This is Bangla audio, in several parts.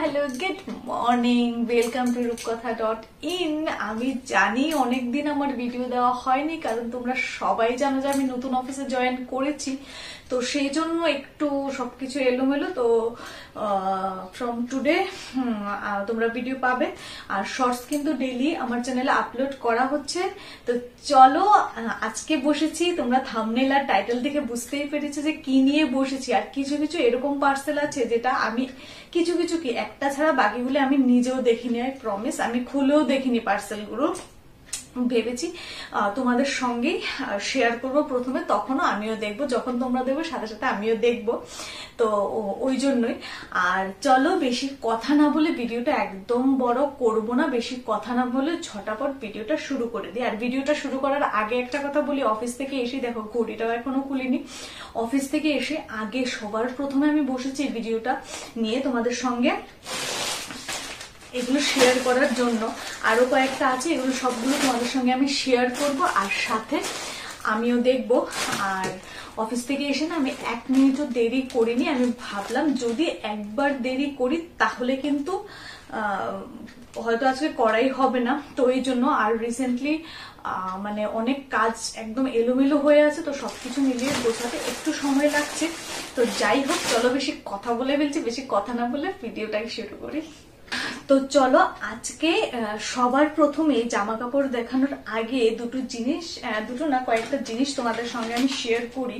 Hello, good morning, welcome to রূপকথা.in। আমি জানি অনেকদিন আমার ভিডিও দেওয়া হয়নি, কারণ তোমরা সবাই জানো যে আমি নতুন অফিসে জয়েন করেছি, তো সেই জন্য একটু সবকিছু এলোমেলো। তো ফ্রম টুডে তোমরা ভিডিও পাবে, আর শর্টস কিন্তু ডেইলি আমার চ্যানেলে আপলোড করা হচ্ছে। তো চলো, আজকে বসেছি, তোমরা থাম্বনেল আর টাইটেল দেখে বুঝতেই পেরেছো যে কি নিয়ে বসেছি। আর কিছু কিছু এরকম পার্সেল আছে যেটা আমি কিছু কিছু কি একটা ছাড়া বাকিগুলো আমি নিজেও দেখিনি, আই প্রমিস। আমি খুলেও দেখিনি পার্সেলগুলো, ভেবেছি তোমাদের সঙ্গেই শেয়ার করব প্রথমে, তখনও আমিও দেখবো, যখন তোমরা দেখবে সাথে সাথে আমিও দেখবো, তো ওই জন্যই। আর চলো, বেশি কথা না বলে ভিডিওটা একদম বড় করব না, বেশি কথা না বলে ঝটাপট ভিডিওটা শুরু করে দিই। আর ভিডিওটা শুরু করার আগে একটা কথা বলি, অফিস থেকে এসে দেখো ঘড়িটাও এখনো খুলিনি, অফিস থেকে এসে আগে সবার প্রথমে আমি বসেছি ভিডিওটা নিয়ে তোমাদের সঙ্গে এগুলো শেয়ার করার জন্য। আরো কয়েকটা আছে, এগুলো সবগুলো তোমাদের সঙ্গে আমি শেয়ার করব, আর সাথে আমিও দেখব। আর অফিস থেকে এসে না আমি এক মিনিটও দেরি করিনি, আমি ভাবলাম যদি একবার দেরি করি তাহলে কিন্তু হয়তো আজকে করাই হবে না, তো এই জন্য। আর রিসেন্টলি মানে অনেক কাজ একদম এলোমেলো হয়ে আছে, তো সবকিছু মিলিয়ে গোছাতে একটু সময় লাগছে। তো যাই হোক, চলো বেশি কথা বলে ফেলছি, বেশি কথা না বলে ভিডিওটাকে শুরু করি। তো চলো, আজকে সবার প্রথমে জামা কাপড় দেখানোর আগে দুটো না কয়েকটা জিনিস তোমাদের সঙ্গে আমি শেয়ার করি।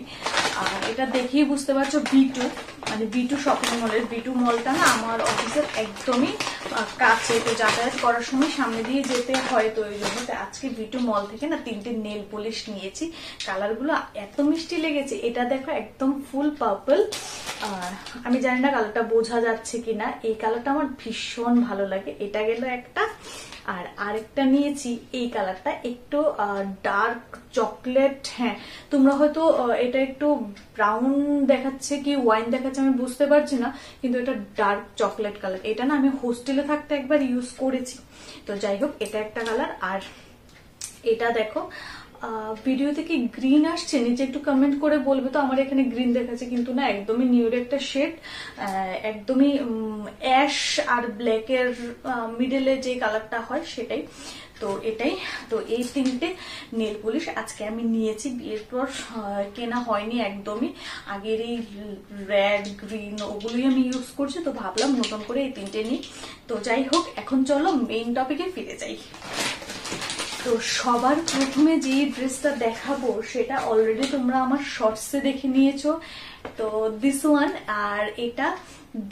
আর এটা দেখেই বুঝতে পারছো, B2 মানে B2 শপিং মলের, B2 মলটা না আমার অফিসের একদমই কাছে, তো যাতায়াত করার সময় সামনে দিয়ে যেতে হয়, তো এই জন্য আজকে B2 মল থেকে না 3টে নেল পলিশ নিয়েছি। কালারগুলো এত মিষ্টি লেগেছে। এটা দেখো একদম ফুল পার্পল, আমি জানি না কালারটা বোঝা যাচ্ছে কিনা, এই কালারটা আমার ভীষণ ভালো লাগে। এটা গেল একটা, আর আরেকটা নিয়েছি এই কালারটা একটু ডার্ক চকলেট। হ্যাঁ, তোমরা হয়তো এটা একটু ব্রাউন দেখাচ্ছে কি ওয়াইন দেখাচ্ছে আমি বুঝতে পারছি না, কিন্তু এটা ডার্ক চকলেট কালার। এটা না আমি হোস্টেলে থাকতে একবার ইউজ করেছি, তো যাই হোক, এটা একটা কালার। আর এটা দেখো, ভিডিওতে কি গ্রিন আসছে নিচে একটু কমেন্ট করে বলবে। তো আমার এখানে গ্রিন দেখাচ্ছে, কিন্তু না, একদমই নিউর একটা শেড, একদমই অ্যাশ আর ব্ল্যাকের মিডলে যে কালারটা হয় সেটাই, তো এটাই। তো এই 3টে নেল পলিশ আজকে আমি নিয়েছি, বিয়ের পর কেনা হয়নি একদমই। আগের এই রেড গ্রিন ওগুলোই আমি ইউজ করছি, তো ভাবলাম নতুন করে এই 3টে নিই। তো যাই হোক, এখন চলো মেইন টপিকে ফিরে যাই। তো সবার প্রথমে যে ড্রেসটা দেখাবো সেটা অলরেডি তোমরা আমার শর্টসে দেখে নিয়েছো, তো দিস ওয়ান। আর এটা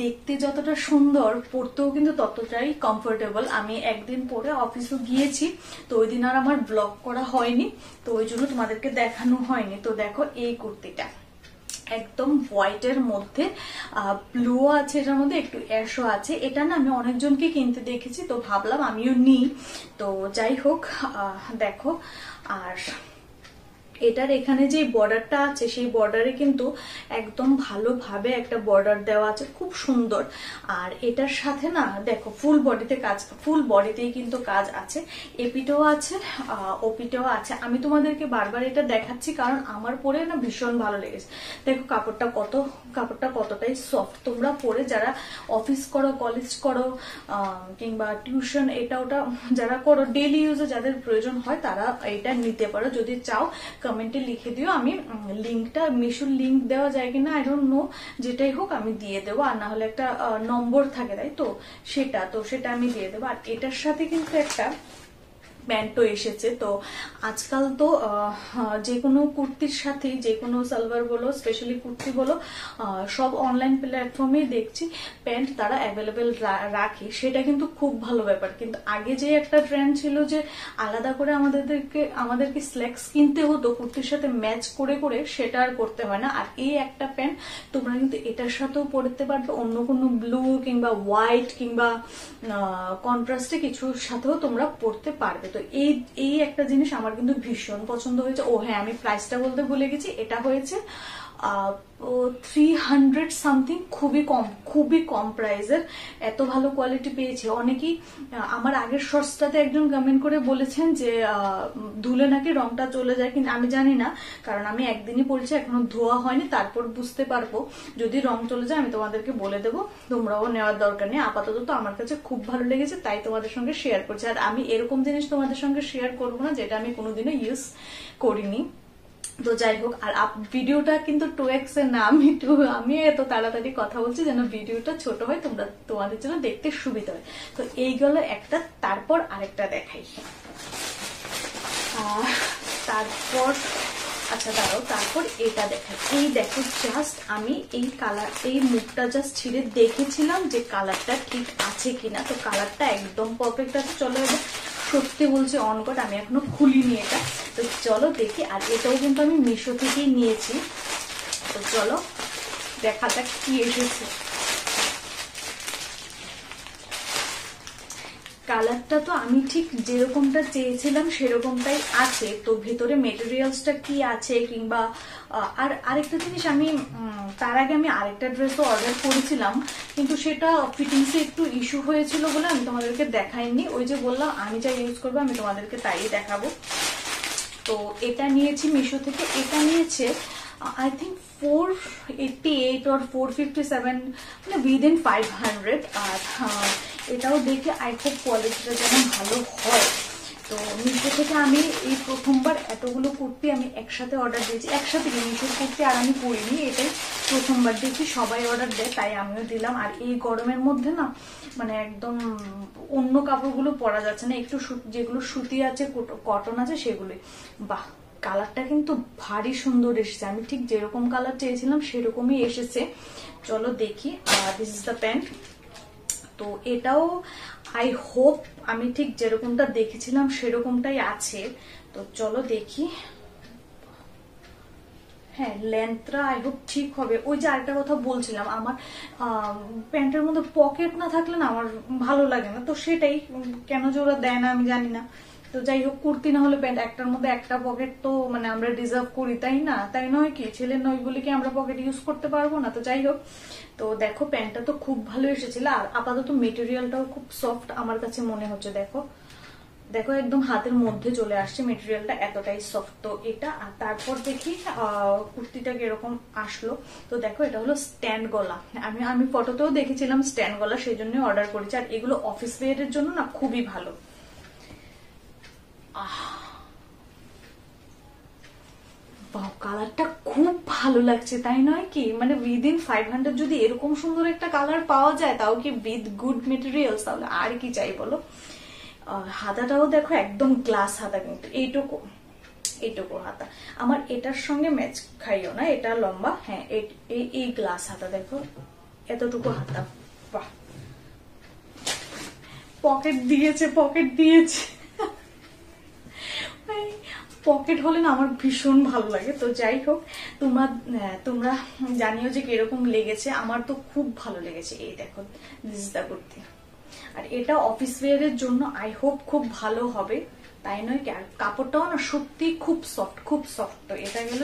দেখতে যতটা সুন্দর, পরতেও কিন্তু ততটাই কমফোর্টেবল। আমি একদিন পরে অফিসও গিয়েছি, তো ওই দিন আর আমার ব্লগ করা হয়নি, তো ওই জন্য তোমাদেরকে দেখানো হয়নি। তো দেখো এই কুর্তিটা একদম হোয়াইটের মধ্যে, ব্লু আছে, এটার মধ্যে একটু অ্যাশও আছে। এটা না আমি অনেকজনকে কিনতে দেখেছি, তো ভাবলাম আমিও নিই। তো যাই হোক, দেখো। আর এটার এখানে যে বর্ডারটা আছে সেই বর্ডারে কিন্তু একদম ভালোভাবে একটা বর্ডার দেওয়া আছে, খুব সুন্দর। আর এটার সাথে না দেখো ফুল বডিতে কাজ, ফুল বডিতেই কিন্তু কাজ আছে, এপিটেও আছে ওপিটেও আছে। আমি তোমাদেরকে বারবার এটা দেখাচ্ছি কারণ আমার পরে না ভীষণ ভালো লেগেছে। দেখো কাপড়টা কতটাই সফট। তোমরা পরে যারা অফিস করো, কলেজ করো, কিংবা টিউশন এটা ওটা যারা করো, ডেইলি ইউজে যাদের প্রয়োজন হয় তারা এটা নিতে পারো। যদি চাও কমেন্টে লিখে দিও, আমি লিঙ্কটা, মিশোর লিঙ্ক দেওয়া যায় কিনা আই ডোন্ট নো, যেটাই হোক আমি দিয়ে দেবো। আর না হলে একটা নম্বর থাকে, তাই তো, সেটা আমি দিয়ে দেবো। আর এটার সাথে কিন্তু একটা প্যান্টও এসেছে। তো আজকাল তো যে কোনো কুর্তির সাথে, যে কোনো সালোয়ার বলো, স্পেশালি কুর্তি বলো, সব অনলাইন প্ল্যাটফর্মে দেখছি প্যান্ট তারা অ্যাভেলেবেল রাখে, সেটা কিন্তু খুব ভালো ব্যাপার। কিন্তু আগে যে একটা ট্রেন্ড ছিল যে আলাদা করে আমাদেরকে স্ল্যাক্স কিনতে হতো কুর্তির সাথে ম্যাচ করে করে, সেটা আর করতে হয় না। আর এই একটা প্যান্ট তোমরা কিন্তু এটার সাথেও পরতে পারবে, অন্য কোনো ব্লু কিংবা হোয়াইট কিংবা কন্ট্রাস্টে কিছুর সাথেও তোমরা পরতে পারবে। তো এই একটা জিনিস আমার কিন্তু ভীষণ পছন্দ হয়েছে। ও হ্যাঁ, আমি প্রাইসটা বলতে ভুলে গেছি, এটা হয়েছে 300 সামথিং, খুবই কম প্রাইসের এত ভালো কোয়ালিটি পেয়েছে। অনেকেই আমার আগের শর্টসটাতে একজন কমেন্ট করে বলেছেন যে ধুলে নাকি রংটা চলে যায়, কিন্তু আমি জানি না, কারণ আমি একদিনই পরেছি, এখনো ধোয়া হয়নি, তারপর বুঝতে পারবো। যদি রং চলে যায় আমি তোমাদেরকে বলে দেবো, তোমরাও নেওয়ার দরকার নেই। আপাতত তো আমার কাছে খুব ভালো লেগেছে, তাই তোমাদের সঙ্গে শেয়ার করছি। আর আমি এরকম জিনিস তোমাদের সঙ্গে শেয়ার করবো না যেটা আমি কোনোদিনও ইউজ করিনি। তো যাই হোক, আর ভিডিওটা কিন্তু 2x এর না, আমি এত তাড়াতাড়ি কথা বলছি যেন ভিডিওটা ছোট হয়, তোমাদের জন্য দেখতে সুবিধা হয়। তো এইগুলো একটা, তারপর আরেকটা দেখাই। তারপর আচ্ছা দাঁড়াও, তারপর এটা দেখাই। এই দেখো, জাস্ট আমি এই মুখটা জাস্ট ছিঁড়ে দেখেছিলাম যে কালারটা ঠিক আছে কিনা। তো কালারটা একদম পারফেক্ট আছে। চলো এবার সত্যি বলছি অন গড, আমি এখনো খুলিনি এটা, তো চলো দেখি। আর এটাও কিন্তু আমি মিশো থেকেই নিয়েছি। তো চলো দেখা যাক কি এসেছে। কালারটা তো আমি ঠিক যেরকমটা চেয়েছিলাম সেরকমটাই আছে। তো ভেতরে মেটেরিয়ালসটা কি আছে, কিংবা আর আরেকটা জিনিস, আমি তার আগে আমি আরেকটা ড্রেসও অর্ডার করেছিলাম, কিন্তু সেটা ফিটিংসে একটু ইস্যু হয়েছিল বলে আমি তোমাদেরকে দেখাইনি। ওই যে বললাম আমি যা ইউজ করবো আমি তোমাদেরকে তাই দেখাবো। তো এটা নিয়েছি মিশো থেকে। এটা নিয়েছে I think 488 or 457, মানে within 500। আর এটাও দেখে আই হোপ কোয়ালিটিটা যেন ভালো হয়। তো মিশো থেকে আমি এই প্রথমবার এতগুলো কুর্তি আমি একসাথে অর্ডার দিয়েছি। একসাথে মিশোর কুর্তি আর আমি পরিনি, এটাই প্রথমবার দেখি সবাই অর্ডার দেয়, তাই আমিও দিলাম। আর এই গরমের মধ্যে না, মানে একদম অন্য কাপড়গুলো পরা যাচ্ছে না, একটু যেগুলো সুতি আছে, কটন আছে, সেগুলোই। বাহ, কালারটা কিন্তু ভারী সুন্দর এসেছে। আমি ঠিক যেরকম কালার চেয়েছিলাম সেরকমই এসেছে। চলো দেখি। This is the pant. তো এটাও আই হোপ আমি ঠিক যেরকমটা দেখেছিলাম সেরকমটাই আছে। তো চলো দেখি। হ্যাঁ, লেন্থটা আই হোপ ঠিক হবে। ওই যে আরেকটা কথা বলছিলাম, আমার প্যান্টের মধ্যে পকেট না থাকলে না আমার ভালো লাগে না। তো সেটাই কেন যে ওরা দেয় না আমি জানি না। তো যাই হোক, কুর্তি না হলে প্যান্ট একটার মধ্যে একটা পকেট তো মানে আমরা ডিজার্ভ করি, তাই না? তাই নয় কি? ছেলের নয় বলে কি আমরা পকেট ইউজ করতে পারবো না? তো যাই হোক, তো দেখো প্যান্টটা তো খুব ভালো এসেছিল। আর আপাতত মেটেরিয়ালটাও খুব সফট আমার কাছে মনে হচ্ছে। দেখো দেখো, একদম হাতের মধ্যে চলে আসছে মেটেরিয়ালটা, এতটাই সফট। তো এটা, আর তারপর দেখি কুর্তিটা কিরকম আসলো। তো দেখো, এটা হলো স্ট্যান্ড গলা। আমি ফটোতেও দেখেছিলাম স্ট্যান্ড গলা, সেই জন্য অর্ডার করেছি। আর এগুলো অফিস ওয়্যারের জন্য না খুবই ভালো। কালারটা খুব ভালো লাগছে, তাই নয় কি? মানে উইদিন 500 যদি এরকম সুন্দর একটা কালার পাওয়া যায়, তাও কি উইথ গুড মেটেরিয়ালস, তাহলে আর কি চাই বলো। হাতাটাও দেখো একদম গ্লাস হাতা, কিন্তু এইটুকু হাতা। আমার এটার সঙ্গে ম্যাচ খাইও না, এটা লম্বা। হ্যাঁ, এই গ্লাস হাতা দেখো, এতটুকু হাতা। বাহ, পকেট দিয়েছে। পকেট হলে না আমার ভীষণ ভালো লাগে। তো যাই হোক, তোমরা জানিও যে কিরকম লেগেছে। আমার তো খুব ভালো লেগেছে। এই দেখো, দিস ইজ দ্য কুর্তি। আর এটা অফিস ওয়্যারের জন্য আই হোপ খুব ভালো হবে, তাই নয় কি? আর কাপড়টাও না সত্যি খুব সফট। তো এটা গেল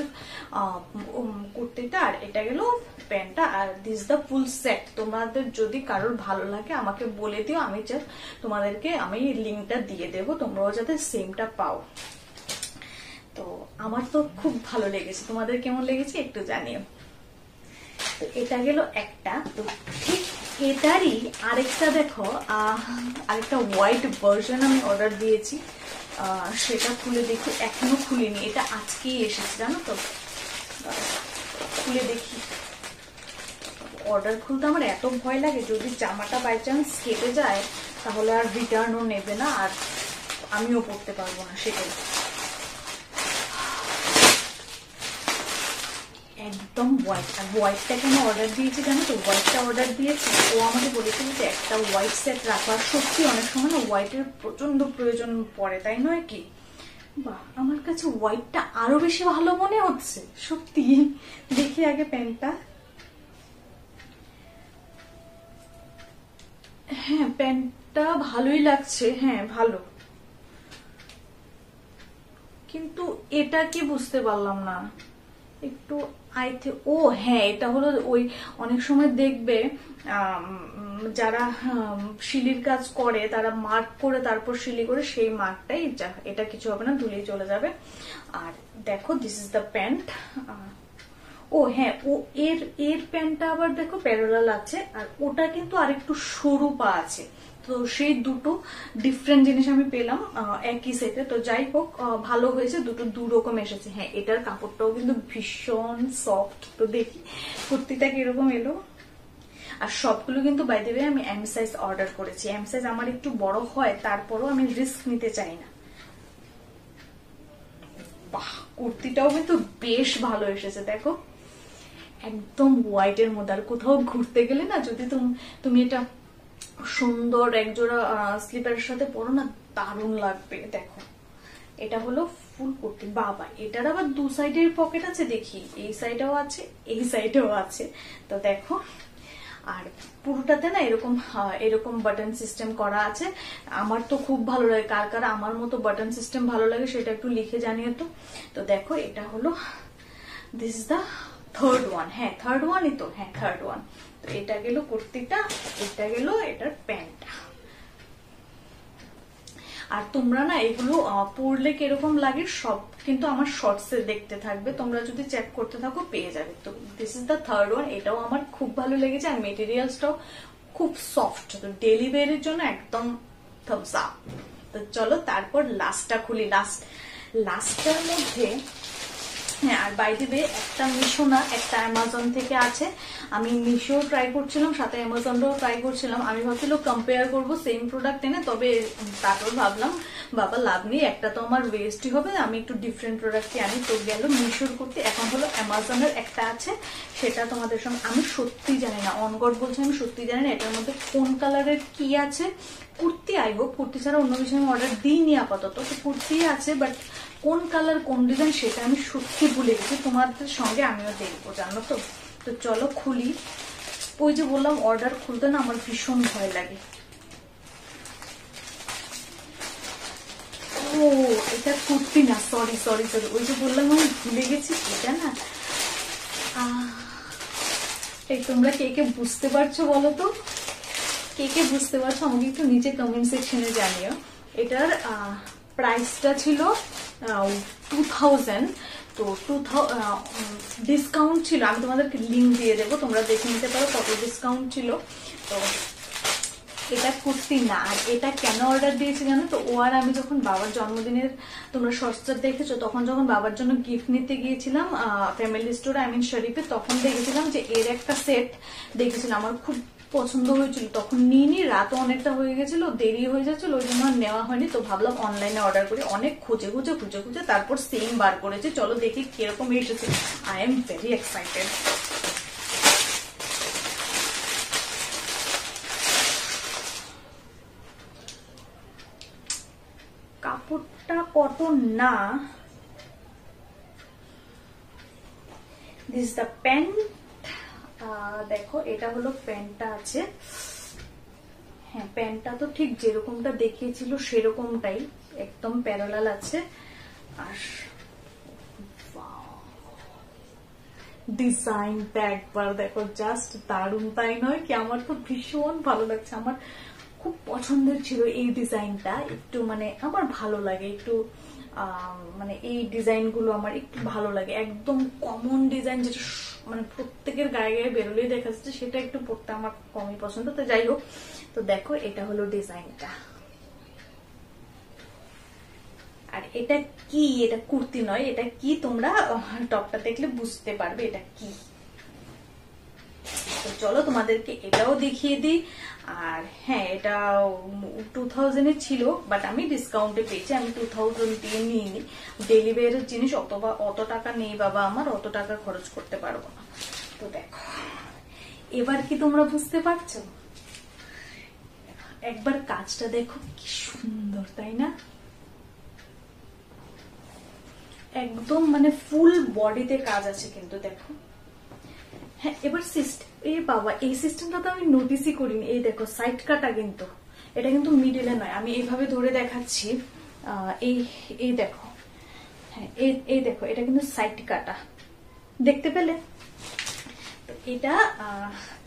কুর্তিটা, আর এটা গেল প্যান্টটা। আর দিস দ্য ফুল সেট। তোমাদের যদি কারোর ভালো লাগে আমাকে বলে দিও, আমি তোমাদেরকে আমি লিঙ্কটা দিয়ে দেবো, তোমরাও যাতে সেমটা পাও। তো আমার তো খুব ভালো লেগেছে, তোমাদের কেমন লেগেছে একটু জানিও। তো এটা গেল একটা। তো ঠিক এটারই আরেকটা দেখো, আরেকটা হোয়াইট ভার্সন আমি অর্ডার দিয়েছি, সেটা খুলে দেখি। এখনো খুলিনি, এটা আজকেই এসেছে জানো তো। খুলে দেখি। অর্ডার খুলতে আমার এত ভয় লাগে, যদি জামাটা বাই চান্স কেটে যায় তাহলে আর রিটার্নও নেবে না, আর আমিও পড়তে পারবো না, সেটাই। একদম হোয়াইট। আর হোয়াইটটা কেন অর্ডার দিয়েছি জানো তো? হোয়াইটটা অর্ডার দিয়েছি, ও আমাকে বলেছিল যে একটা হোয়াইট সেট রাখার। সত্যি অনেক সময় না হোয়াইটের প্রচন্ড প্রয়োজন পড়ে, তাই নয় কি? বাহ, আমার কাছে হোয়াইটটা আরো বেশি ভালো মনে হচ্ছে সত্যি। দেখি আগে প্যান্টটা। হ্যাঁ, প্যান্টটা ভালোই লাগছে। হ্যাঁ, ভালো। কিন্তু এটা কি বুঝতে পারলাম না, একটু ও হ্যাঁ, এটা হলো ওই অনেক সময় দেখবে যারা শিলির কাজ করে তারা মার্ক করে তারপর শিলি করে, সেই মার্কটাই এটা কিছু হবে না, ধুলেই চলে যাবে। আর দেখো দিস ইজ দ্য প্যান্ট। ও হ্যাঁ, ও এর প্যান্টটা আবার দেখো প্যারালাল আছে, আর ওটা কিন্তু আরেকটু সরু পা আছে। তো সেই দুটো ডিফারেন্ট জিনিস আমি পেলাম একই সেটে। তো যাই হোক, ভালো হয়েছে, দুটো দু রকম এসেছে। হ্যাঁ, এটার কাপড়টাও কিন্তু ভীষণ সফট। তো দেখি কুর্তিটা কিরকম এলো। আর সবগুলো কিন্তু বাই দ্য ওয়ে আমি এম সাইজ অর্ডার করেছি। এম সাইজ আমার একটু বড় হয়, তারপরও আমি রিস্ক নিতে চাই না। বাহ, কুর্তিটাও কিন্তু বেশ ভালো এসেছে, দেখো একদম হোয়াইটের মধ্যে। আর কোথাও ঘুরতে গেলে না, যদি তুমি এটা সুন্দর একজোড়া স্লিপারের সাথে পরো না, দারুণ লাগবে। দেখো এটা হলো ফুল কুর্তি। বাবা, এটার আবার দু সাইডের পকেট আছে, দেখি এই সাইডেও আছে এই সাইডেও আছে। তো দেখো, আর পুরোটাতে না এরকম বাটন সিস্টেম করা আছে। আমার তো খুব ভালো লাগে। কার কার আমার মতো বাটন সিস্টেম ভালো লাগে সেটা একটু লিখে জানিয়ে তো। তো দেখো এটা হলো, this is the third one. হ্যাঁ থার্ড ওয়ানই তো, হ্যাঁ থার্ড ওয়ান। তো এটা গেল কুর্তিটা, এটা গেল এটার প্যান্টটা। আর তোমরা না এগুলো পরলে কিরকম লাগে সব কিন্তু আমার শর্টসে দেখতে থাকবে, তোমরা যদি চেক করতে থাকো পেয়ে যাবে। তো this is the third one. এটাও আমার খুব ভালো লেগেছে, আর মেটেরিয়ালসটাও খুব সফট। তো ডেলি ওয়্যারের জন্য একদম থামস আপ। তো চলো তারপর লাস্টটা খুলি। লাস্টটার মধ্যে, হ্যাঁ, আর বাই দ্য ওয়ে একটা মিশো না, একটা অ্যামাজন থেকে আছে। আমি মিশো ট্রাই করছিলাম, সাথে অ্যামাজনটাও ট্রাই করছিলাম। আমি ভাবছিলাম কম্পেয়ার করবো সেম প্রোডাক্ট এনে, তবে তারপর ভাবলাম বাবা লাভ নেই, একটা তো আমার ওয়েস্টই হবে, আমি একটু ডিফারেন্ট প্রোডাক্টই আনি। তো গেল মিশোর করতে। এখন হলো অ্যামাজনের একটা আছে, সেটা তোমাদের সঙ্গে আমি সত্যি জানি না, অনগড বলছে আমি সত্যি জানি না এটার মধ্যে কোন কালারের কি আছে। কুর্তি, আই হোপ কুর্তি ছাড়া অন্য কিছু আমি অর্ডার দিইনি আপাতত। তো কুর্তি আছে, বাট কোন কালার কোন ডিজাইন সেটা আমি সত্যি ভুলে গেছি। তোমাদের সঙ্গে আমিও দেখবো, জানো তো। তো চলো খুলি। ওই যে বললাম অর্ডার খুলতে না আমার ভীষণ ভয় লাগে। ও এটা কুর্তি না, সরি সরি সরি, ওই যে বললাম আমি ভুলে গেছি। এটা না, এই তোমরা কে কে বুঝতে পারছো বলো তো, কে কে বুঝতে পারছো আমাকে একটু নিচে কমেন্ট সেকশনে জানিও। এটার প্রাইসটা ছিল 2000। তো ডিসকাউন্ট ছিল, আমি তোমাদেরকে লিঙ্ক দিয়ে দেবো, তোমরা দেখে নিতে পারো কত ডিসকাউন্ট ছিল। তো এটা কুর্তি না। আর এটা কেন অর্ডার দিয়েছি জানো তো, ও আর আমি যখন বাবার জন্মদিনের, তোমরা শর্টসটা দেখেছো, তখন যখন বাবার জন্য গিফট নিতে গিয়েছিলাম ফ্যামিলি স্টোরে, আই মিন শরীফে, তখন দেখেছিলাম যে এর একটা সেট দেখেছিলাম, আমার খুব পছন্দ হয়েছিল। তখন নিইনি, রাতও অনেকটা হয়ে গেছিল, দেরি হয়ে যাচ্ছিল, ওই জন্য নেওয়া হয়নি। তো ভাবলাম অনলাইনে অর্ডার করি। অনেক খুঁজে খুঁজে খুঁজে খুঁজে তারপর সেম বার করেছি। চলো দেখি কিরকম এসেছে। I am very excited. কাপড়টা কটন না। This the pant. দেখো এটা হলো প্যান্টটা আছে। হ্যাঁ, প্যান্টটা তো ঠিক যেরকমটা দেখিয়েছিল সেরকমটাই, একদম প্যারালাল আছে। আর ডিজাইনটা একবার দেখো, জাস্ট দারুণ, তাই নয় কি? আমার তো ভীষণ ভালো লাগছে, আমার খুব পছন্দের ছিল এই ডিজাইনটা। একটু মানে আমার ভালো লাগে একটু, মানে এই ডিজাইন গুলো আমার একটু ভালো লাগে। একদম কমন ডিজাইন যেটা মানে প্রত্যেকের গায়ে গায়ে বেরোলেই দেখা যাচ্ছে, সেটা একটু পড়তে আমার কমই পছন্দ। তো যাই হোক, তো দেখো এটা হলো ডিজাইনটা। আর এটা কি? এটা কুর্তি নয়, এটা কি তোমরা টপটা দেখলে বুঝতে পারবে এটা কি। তো চলো তোমাদেরকে এটাও দেখিয়ে দিই। আর হ্যাঁ, এটা 2000 এর ছিল, বাট আমি ডিসকাউন্টে পেয়েছি। আমি 2000 দিয়ে নিইনি। ডেলি ওয়্যারের জিনিস অত টাকা নেই বাবা আমার, অত টাকা খরচ করতে পারবো না। তো দেখো এবার কি তোমরা বুঝতে পারছো? একবার কাজটা দেখো কি সুন্দর, তাই না? একদম মানে ফুল বডিতে কাজ আছে কিন্তু, দেখো। হ্যাঁ, এবার এই বাবা, এই সিস্টেমটা তো আমি নোটিসই করিনি। এই দেখো সাইড কাটা, কিন্তু এটা কিন্তু মিডিলে নয়। আমি এইভাবে ধরে দেখাচ্ছি, এই দেখো। হ্যাঁ, এই দেখো, এটা কিন্তু সাইড কাটা, দেখতে পেলে? এটা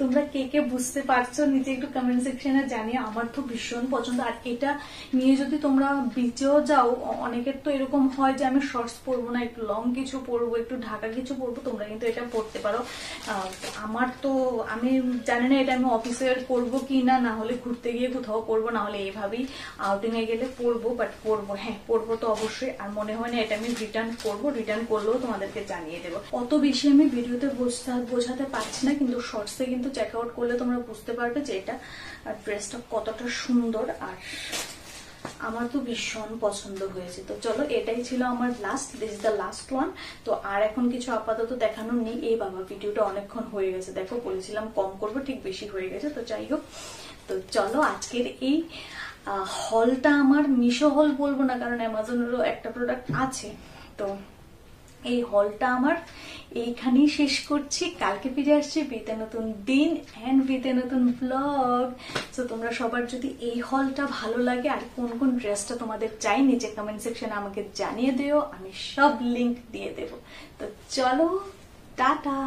তোমরা কে কে বুঝতে পারছো নিজে একটু কমেন্ট সেকশনে জানিয়ে। আমার তো ভীষণ পছন্দ। আর এটা নিয়ে যদি তোমরা বিচেও যাও, অনেকের তো এরকম হয় যে আমি শর্টস পরবো না, একটু লং কিছু পরবো, একটু ঢাকা কিছু পরবো, তোমরা কিন্তু এটা পরতে পারো। আমার তো আমি জানি না এটা আমি অফিসে পরবো কি না, না হলে ঘুরতে গিয়ে কোথাও পরবো, না হলে এইভাবেই আউটিং এ গেলে পরবো, বাট পরবো, হ্যাঁ পরবো তো অবশ্যই। আর মনে হয় না এটা আমি রিটার্ন করবো, রিটার্ন করলেও তোমাদেরকে জানিয়ে দেবো। অত বেশি আমি ভিডিওতে বোঝাতে পারছি না, কিন্তু শর্টসে কিন্তু চেক আউট করলে তোমরা বুঝতে পারবে যে এটা ড্রেসটা কতটা সুন্দর। আর আমার তো ভীষণ পছন্দ হয়েছে। তো চলো, এটাই ছিল আমার last, this is the last one. তো আর এখন কিছু আপাতত দেখানোর নেই। এই বাবা, ভিডিওটা অনেকক্ষণ হয়ে গেছে, দেখো বলেছিলাম কম করবো, ঠিক বেশি হয়ে গেছে। তো যাই হোক, তো চলো আজকের এই হলটা, আমার মিশো হল বলবো না কারণ অ্যামাজনেরও একটা প্রোডাক্ট আছে, তো এই হলটা আমার এইখানেই শেষ করছি। কালকে ফিরে আসছি উইথ এ নতুন দিন এন্ড উইথ এ নতুন ব্লগ। তো তোমরা সবার যদি এই হলটা ভালো লাগে আর কোন কোন ড্রেসটা তোমাদের চাই, নিচে কমেন্ট সেকশনে আমাকে জানিয়ে দিও, আমি সব লিংক দিয়ে দেব। তো চলো, টাটা।